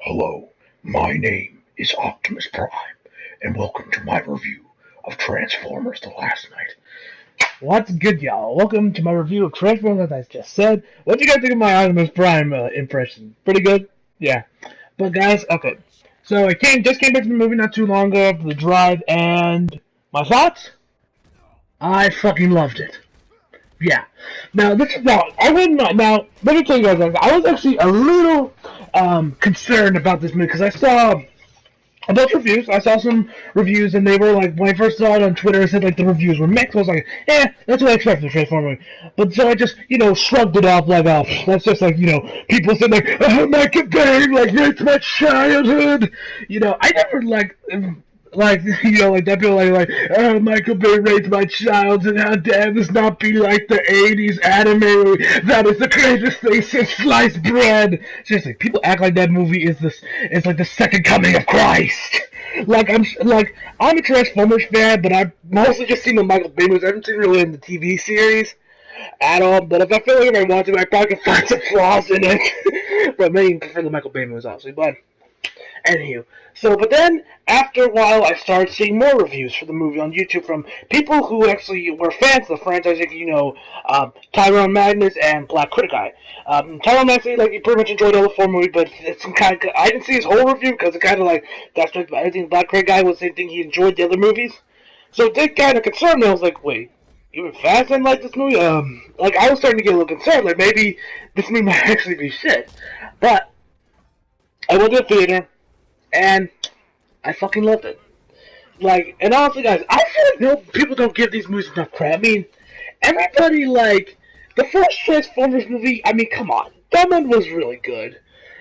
Hello, my name is Optimus Prime, and welcome to my review of Transformers The Last Night. What's good, y'all? Welcome to my review of Transformers, as I just said. What do you guys think of my Optimus Prime impression? Pretty good? Yeah. But guys, okay. So I just came back from the movie not too long ago after the drive, and my thoughts? I fucking loved it. Yeah. Now, I wouldn't, now, let me tell you guys, I was actually a little, concerned about this movie, because I saw a bunch of reviews. I saw some reviews, and they were like, when I first saw it on Twitter, it said like the reviews were mixed. I was like, that's what I expected from a Transformer movie. But so I just, shrugged it off like, oh, that's just like, people said like, oh, Michael Bay, like, raped my childhood. I never like that people like, oh, Michael Bay raped my childhood, how dare this not be like the 80s anime movie, that is the greatest thing since sliced bread. Seriously, people act like that movie is like the second coming of Christ. I'm a Transformers fan, but I've mostly just seen the Michael Bay movies. I haven't seen really in the TV series at all, but if I feel like if I want to, I probably can find some flaws in it. But maybe prefer the Michael Bay movies, obviously, but anywho, but then after a while, I started seeing more reviews for the movie on YouTube from people who actually were fans of the franchise, like Tyrone Magnus and Black Critic Guy. Tyrone Magnus, like, he pretty much enjoyed all the four movies, but it's some kind of, I didn't see his whole review because it kind of like that's like I think Black Critic Guy was the same thing. He enjoyed the other movies, so it did kind of concern me. I was like, wait. Even fans didn't like this movie. I was starting to get a little concerned. Like maybe this movie might actually be shit. But I went to the theater, and I fucking loved it. And honestly, guys, I feel like people don't give these movies enough credit. I mean, everybody, the first Transformers movie, I mean, come on. That one was really good.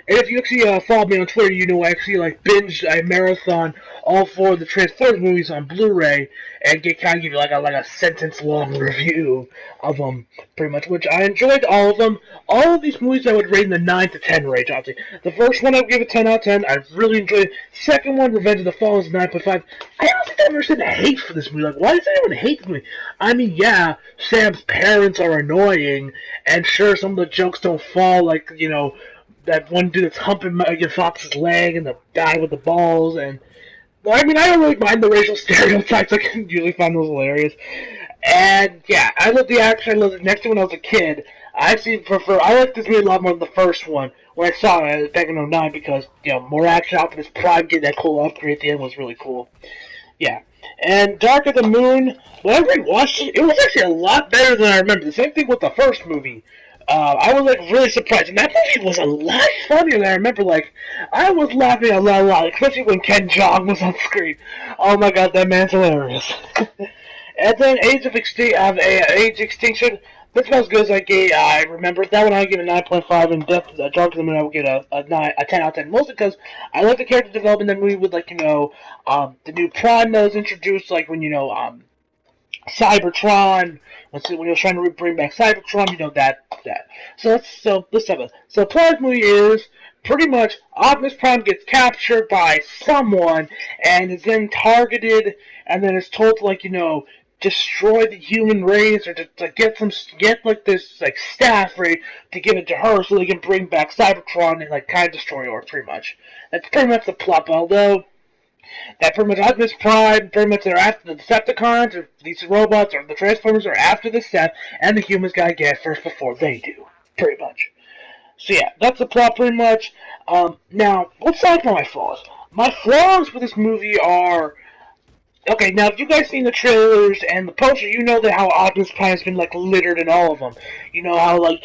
And if you actually follow me on Twitter, I actually, binged a marathon all four of the Transformers movies on Blu-ray and kind of give you, like a sentence-long review of them, pretty much, which I enjoyed all of them. All of these movies I would rate in the 9 to 10 range, obviously. The first one I would give a 10 out of 10. I really enjoyed it. Second one, Revenge of the Fallen, is 9.5. I honestly don't understand the hate for this movie. Like, why does anyone hate this movie? I mean, yeah, Sam's parents are annoying, and sure, some of the jokes don't fall, that one dude that's humping Megan Fox's leg and the guy with the balls, and I mean, I don't really mind the racial stereotypes. I can usually find those hilarious. And yeah, I love the action. I love it. Next to when I was a kid, I like this movie a lot more than the first one when I saw it back in '09 because more action. Optimus Prime getting that cool upgrade at the end was really cool. Yeah. And Dark of the Moon, when I rewatched it, it was actually a lot better than I remember. The same thing with the first movie. I was really surprised, and that movie was a lot funnier than I remember. I was laughing a lot, especially when Ken Jeong was on screen. Oh my god, that man's hilarious. And then Age Extinction. That's about as good as I remember. That one I would give a 9.5, and Dark of the Moon I would give a 10 out of 10. Mostly because I like the character development in that movie with the new Prime that was introduced, Cybertron. When he was trying to bring back Cybertron, that. So let's have it. So Prime's movie is pretty much Optimus Prime gets captured by someone and is then targeted, and then is told to destroy the human race or to get this staff ready to give it to her so they can bring back Cybertron and kind of destroy her pretty much. That's pretty much the plot. Although that pretty much Optimus Prime, pretty much they're after the Decepticons, or these robots, or the Transformers are after the set, and the humans gotta get first before they do, pretty much. So yeah, that's the plot pretty much. Now, let's talk about my flaws. My flaws with this movie are... Okay, now if you guys seen the trailers and the poster, you know that how Optimus Prime has been littered in all of them. You know how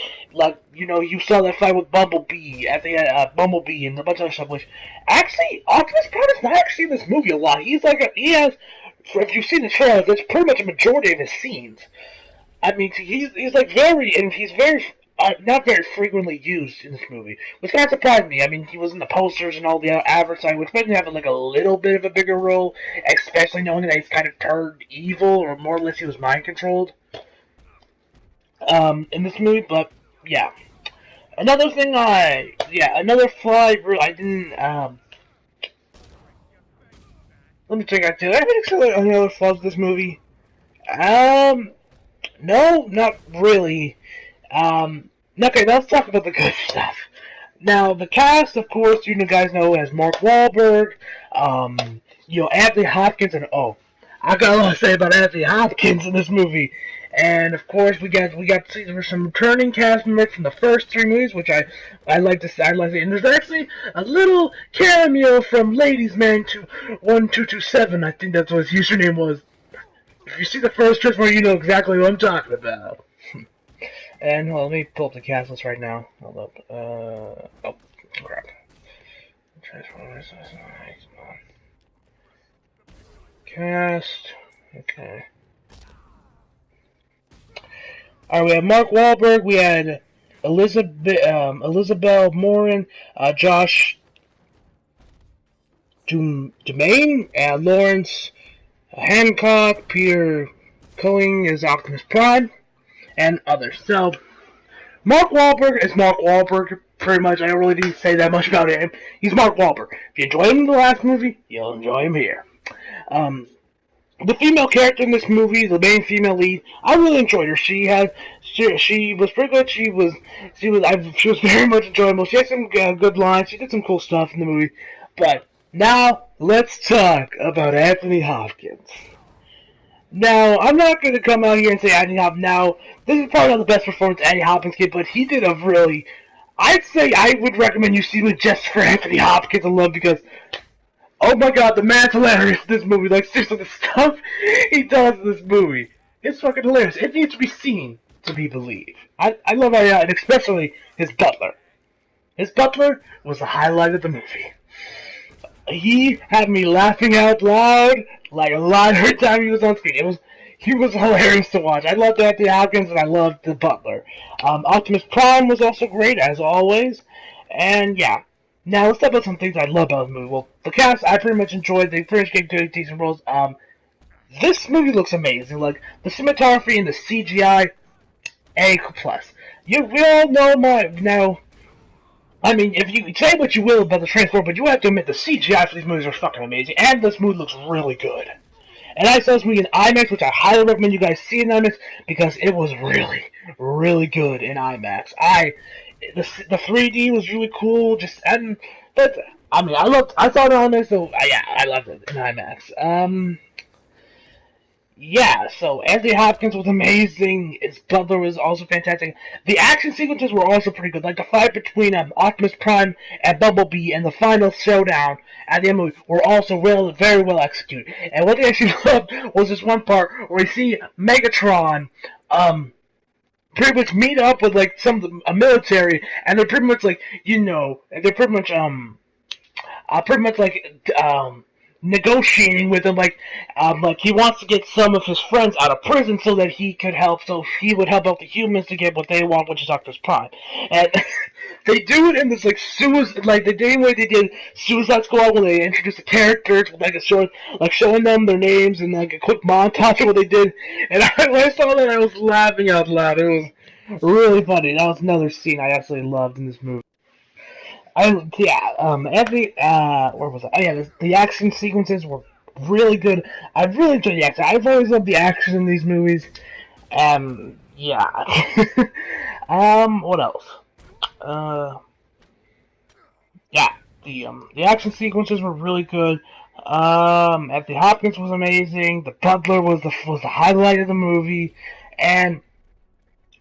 you saw that fight with Bumblebee at the Bumblebee and a bunch of other stuff. Which actually, Optimus Prime is not actually in this movie a lot. He has. If you've seen the trailers, that's pretty much a majority of his scenes. I mean, he's very not very frequently used in this movie, which kind of surprised me. I mean, he was in the posters and all the advertising. I would expect him to have a little bit of a bigger role, especially knowing that he's kind of turned evil, or more or less he was mind controlled in this movie. But yeah, another flaw I didn't. Let me check out too. I think any other flaws with this movie. No, not really. Okay, let's talk about the good stuff. Now, the cast, of course, you guys know as Mark Wahlberg, Anthony Hopkins, and I got a lot to say about Anthony Hopkins in this movie. And of course, we got to see there were some returning cast members from the first three movies, which I like to say. And there's actually a little cameo from Ladies Man to 1227. I think that's what his username was. If you see the first Transformer, you know exactly what I'm talking about. And let me pull up the cast list right now. Hold up. Oh, crap. Transformers. Cast. Okay. Alright, we had Mark Wahlberg. We had Elizabeth Morin, Josh Dumaine, and Lawrence Hancock, Peter Culling as Optimus Prime, and others. So, Mark Wahlberg is Mark Wahlberg, pretty much. I don't really need to say that much about him. He's Mark Wahlberg. If you enjoyed him in the last movie, you'll enjoy him here. The female character in this movie, the main female lead, I really enjoyed her. She was pretty good. She was very much enjoyable. She had some good lines. She did some cool stuff in the movie. But now let's talk about Anthony Hopkins. Now, I'm not going to come out here and say Anthony Hopkins. Now, this is probably not the best performance Anthony Hopkins did, but he did a really... I'd say I would recommend you see it just for Anthony Hopkins alone, because... Oh my god, the man's hilarious in this movie. Like, seriously, the stuff he does in this movie, it's fucking hilarious. It needs to be seen to be believed. I love how, and especially his butler. His butler was the highlight of the movie. He had me laughing out loud, like a lot every time he was on screen. He was hilarious to watch. I loved Anthony Hopkins, and I loved the butler. Optimus Prime was also great, as always. And, yeah. Now, let's talk about some things I love about the movie. Well, the cast, I pretty much enjoyed. They pretty much gave good, decent roles. This movie looks amazing. Like, the cinematography and the CGI, A+. We all know now, I mean, if you say what you will about the Transformers, but you have to admit the CGI for these movies are fucking amazing. And this movie looks really good. And I saw this movie in IMAX, which I highly recommend you guys see in IMAX, because it was really, really good in IMAX. The 3D was really cool. I saw it on IMAX, so yeah, I loved it in IMAX. Yeah, so Anthony Hopkins was amazing. His butler was also fantastic. The action sequences were also pretty good. Like the fight between Optimus Prime and Bumblebee and the final showdown at the end of the movie were also very well executed. And what they actually loved was this one part where we see Megatron, pretty much meet up with like some of the military, and they're pretty much like negotiating with him, like he wants to get some of his friends out of prison so that he would help out the humans to get what they want, which is Optimus Prime. And they do it in this like the same way they did Suicide Squad when they introduced the characters with showing them their names and like a quick montage of what they did. And when I saw that, I was laughing out loud. It was really funny. That was another scene I absolutely loved in this movie. Where was I? Oh yeah, the action sequences were really good. I really enjoyed the action. I've always loved the action in these movies. Yeah. What else? Yeah, the action sequences were really good. Anthony Hopkins was amazing. The butler was the highlight of the movie, and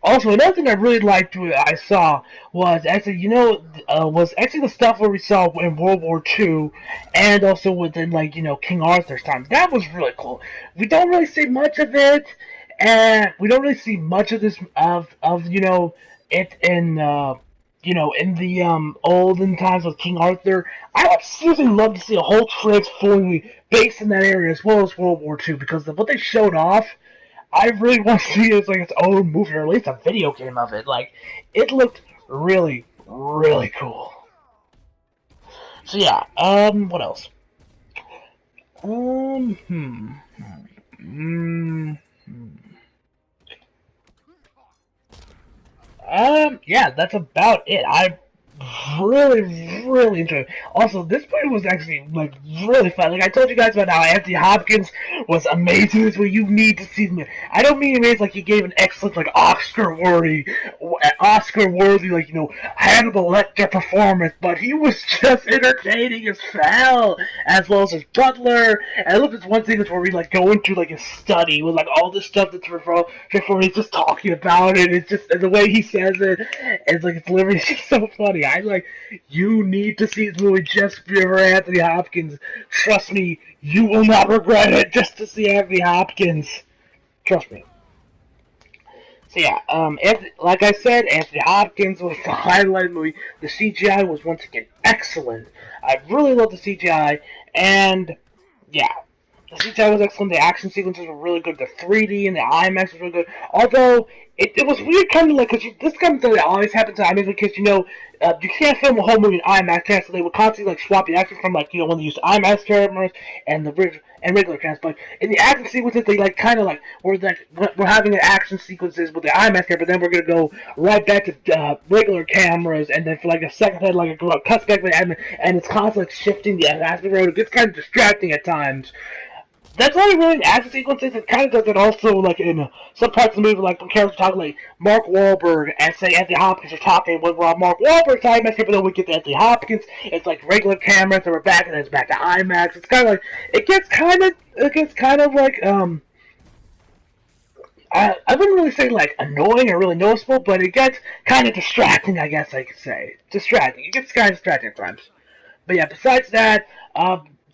also another thing I really liked I saw was actually the stuff where we saw in World War II, and also within King Arthur's time. That was really cool. We don't really see much of it, and we don't really see much of this it in the olden times with King Arthur. I would seriously love to see a whole Transformers movie based in that area as well as World War II, because of what they showed off. I really want to see it as its own movie, or at least a video game of it. Like, it looked really, really cool. So yeah, what else? Yeah, that's about it. I really, really enjoyed it. Also, this movie was actually like really fun. Like I told you guys about how Anthony Hopkins was amazing. This is what you need to see. I don't mean amazing like he gave an excellent like Oscar-worthy, like Hannibal Lecter performance, but he was just entertaining as hell, as well as his butler. And I love this one thing where we like go into like his study with like all this stuff that's before he's just talking about it. It's just the way he says it. It's like it's literally just so funny. You need to see this movie just for Anthony Hopkins. Trust me, you will not regret it just to see Anthony Hopkins. Trust me. So yeah, like I said, Anthony Hopkins was the highlight of the movie. The CGI was once again excellent. I really loved the CGI, and yeah, the CGI was excellent. The action sequences were really good. The 3D and the IMAX was really good. Although it was weird, kind of like because this kind of thing that always happens to IMAX because you can't film a whole movie in IMAX, so they would constantly like swap the actors from when they used IMAX cameras and regular cameras. But in the action sequences, they like kind of like we're having the action sequences with the IMAX camera, but then we're gonna go right back to regular cameras, and then for like a second, then like a cuts back to the admin, and it's constantly like, shifting the aspect ratio. It gets kind of distracting at times. That's only really in action sequences. It kind of does it also like in some parts of the movie, like when characters talk like Mark Wahlberg and say Anthony Hopkins are talking when Mark Wahlberg's IMAX, but then we get to Anthony Hopkins. It's like regular cameras, and we're back, and then it's back to IMAX. It's kind of like it gets kind of like I wouldn't really say like annoying or really noticeable, but it gets kind of distracting. I guess I could say distracting. It gets kind of distracting at times. But yeah, besides that,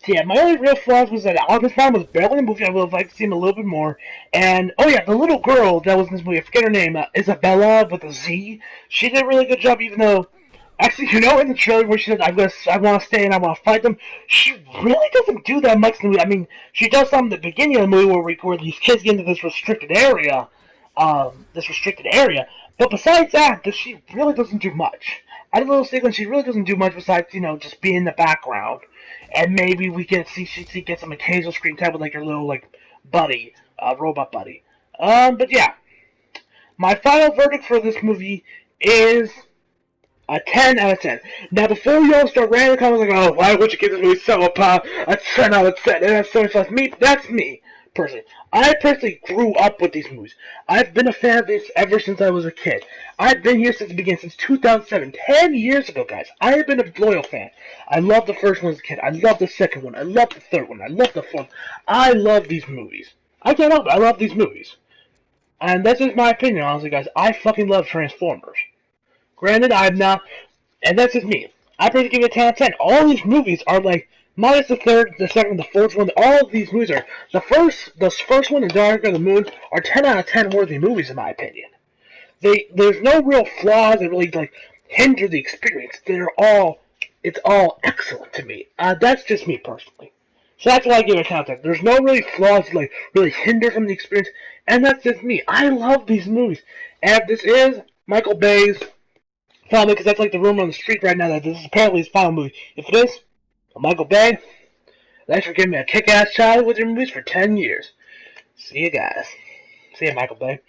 yeah, my only real flaws was that Optimus Prime was barely in the movie. I would have liked to see him a little bit more. And, oh yeah, the little girl that was in this movie, I forget her name, Isabella with a Z. She did a really good job, even though, actually, in the trailer where she says, I want to stay and I want to fight them, she really doesn't do that much in the movie. I mean, she does something at the beginning of the movie where these kids get into this restricted area. But besides that, she really doesn't do much. Out of the little sequence, she really doesn't do much besides, just be in the background. And maybe we get get some occasional screen time with like her little like buddy, robot buddy. But yeah, my final verdict for this movie is a 10 out of 10. Now before you all start ranting comments like, oh, why would you give this movie a 10 out of 10? And that's me. Personally, I personally grew up with these movies. I've been a fan of this ever since I was a kid. I've been here since the beginning, since 2007, 10 years ago, guys. I have been a loyal fan. I loved the first one as a kid. I loved the second one. I loved the third one. I loved the fourth. I love these movies. I can't help it. I love these movies. And that's just my opinion, honestly, guys. I fucking love Transformers. Granted, I'm not, and that's just me. I personally give it a 10 out of 10. All these movies are like, minus the third, the second, the fourth one, all of these movies are, the first one, The Dark of the Moon, are 10 out of 10 worthy movies, in my opinion. There's no real flaws that really, like, hinder the experience. It's all excellent to me. That's just me, personally. So that's why I give it a 10 out of 10. There's no really flaws that, like, really hinder from the experience, and that's just me. I love these movies. And if this is Michael Bay's final movie, because that's, like, the rumor on the street right now, that this is apparently his final movie. If it is, Michael Bay, thanks for giving me a kick-ass childhood with your movies for 10 years. See you guys. See you, Michael Bay.